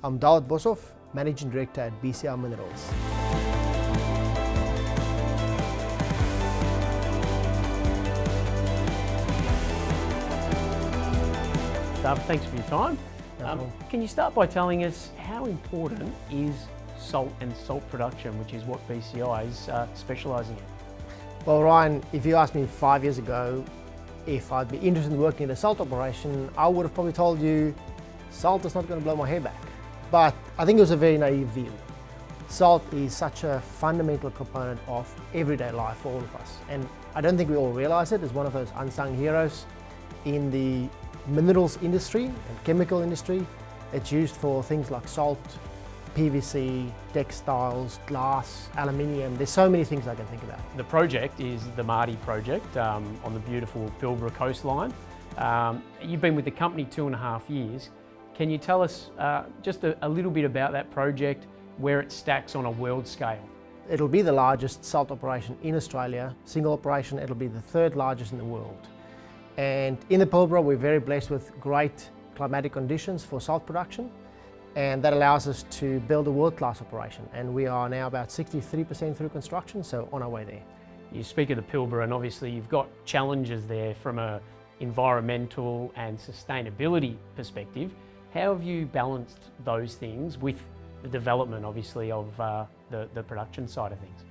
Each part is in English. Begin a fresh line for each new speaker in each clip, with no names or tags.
I'm Boshoff, Managing Director at BCR Minerals.
Thanks for your time. Can you start by telling us how important is salt and salt production, which is what BCI is specialising in?
Well, Ryan, if you asked me 5 years ago if I'd be interested in working in a salt operation, I would have probably told you salt is not going to blow my hair back. But I think it was a very naive view. Salt is such a fundamental component of everyday life for all of us. And I don't think we all realise it as one of those unsung heroes in the minerals industry and chemical industry. It's used for things like salt, PVC, textiles, glass, aluminium. There's so many things I can think about.
The project is the Mardie project on the beautiful Pilbara coastline. You've been with the company 2.5 years. Can you tell us just a little bit about that project, where it stacks on a world scale?
It'll be the largest salt operation in Australia, single operation. It'll be the 3rd largest in the world. And in the Pilbara, we're very blessed with great climatic conditions for salt production, and that allows us to build a world-class operation. And we are now about 63% through construction, so on our way there.
You speak of the Pilbara, and obviously you've got challenges there from an environmental and sustainability perspective. How have you balanced those things with the development, obviously, of the production side of things?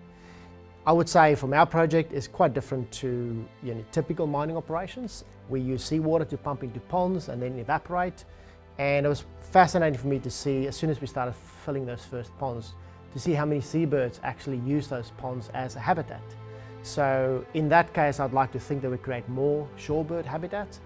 I would say from our project it's quite different to typical mining operations. We use seawater to pump into ponds and then evaporate. And it was fascinating for me to see, as soon as we started filling those first ponds, to see how many seabirds actually use those ponds as a habitat. So in that case, I'd like to think that we create more shorebird habitats.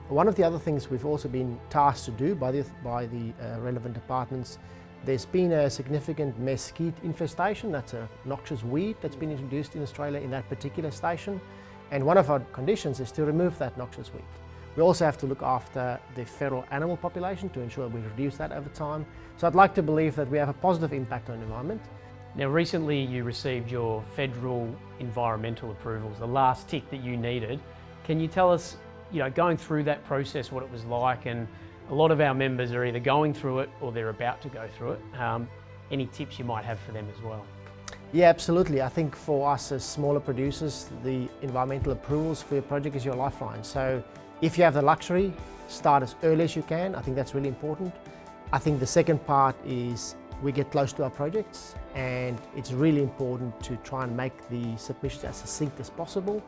One of the other things we've also been tasked to do by the relevant departments, there's been a significant mesquite infestation. That's a noxious weed that's been introduced in Australia in that particular station. And one of our conditions is to remove that noxious weed. We also have to look after the feral animal population to ensure we reduce that over time. So I'd like to believe that we have a positive impact on the environment.
Now, recently you received your federal environmental approvals, the last tick that you needed. Can you tell us, going through that process, what it was like? And a lot of our members are either going through it or they're about to go through it. Any tips you might have for them as well?
Yeah, absolutely. I think for us as smaller producers, the environmental approvals for your project is your lifeline. So if you have the luxury, start as early as you can. I think that's really important. I think the second part is we get close to our projects, and it's really important to try and make the submissions as succinct as possible.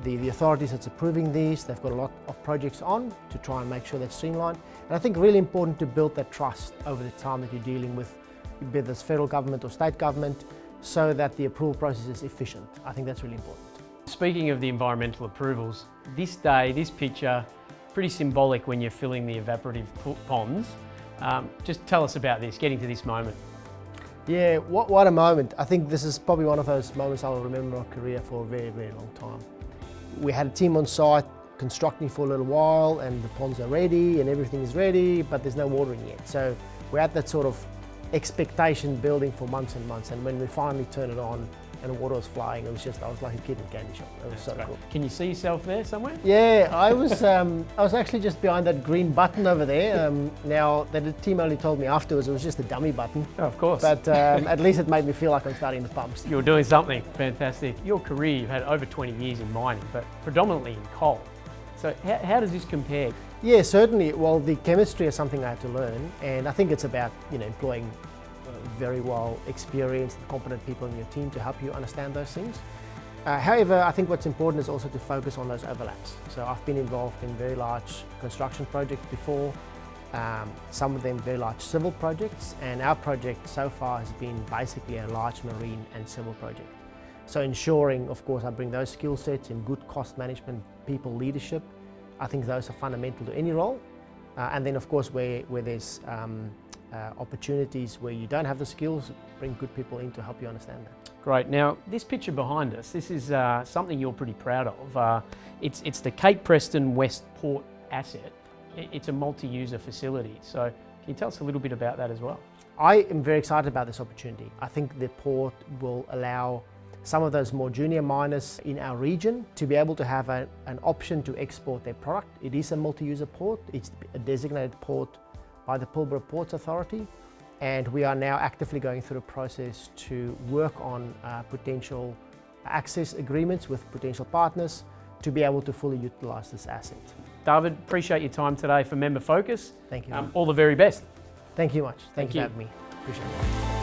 The authorities that's approving these, they've got a lot of projects on to try and make sure they're streamlined. And I think really important to build that trust over the time that you're dealing with, whether it's federal government or state government, so that the approval process is efficient. I think that's really important.
Speaking of the environmental approvals, this day, this picture, pretty symbolic when you're filling the evaporative ponds. Just tell us about this, getting to this moment.
Yeah, what a moment. I think this is probably one of those moments I'll remember in my career for a very, very long time. We had a team on site constructing for a little while, and the ponds are ready and everything is ready, but there's no watering yet. So we're at that sort of expectation building for months and months, and when we finally turned it on and the water was flying, I was like a kid in a candy shop. It was so cool.
Can you see yourself there somewhere?
Yeah, I was actually just behind that green button over there. Now, the team only told me afterwards it was just a dummy button.
Oh, of course.
But at least it made me feel like I'm starting the pumps.
You're doing something fantastic. Your career, you've had over 20 years in mining, but predominantly in coal. So how does this compare?
Yeah, certainly. Well, the chemistry is something I had to learn, and I think it's about employing very well experienced and competent people in your team to help you understand those things. However, I think what's important is also to focus on those overlaps. So I've been involved in very large construction projects before, some of them very large civil projects, and our project so far has been basically a large marine and civil project. So ensuring, of course, I bring those skill sets in good cost management, people leadership. I think those are fundamental to any role. And then, of course, where there's opportunities where you don't have the skills, bring good people in to help you understand that.
Great. Now, this picture behind us, this is something you're pretty proud of. It's the Cape Preston West Port asset. It's a multi-user facility. So can you tell us a little bit about that as well?
I am very excited about this opportunity. I think the port will allow some of those more junior miners in our region to be able to have an option to export their product. It is a multi-user port. It's a designated port by the Pilbara Ports Authority, and we are now actively going through the process to work on potential access agreements with potential partners to be able to fully utilise this asset.
David, appreciate your time today for Member Focus.
Thank you.
All the very best.
Thank you much.
Thank
Thank you
you.
for having me. Appreciate it.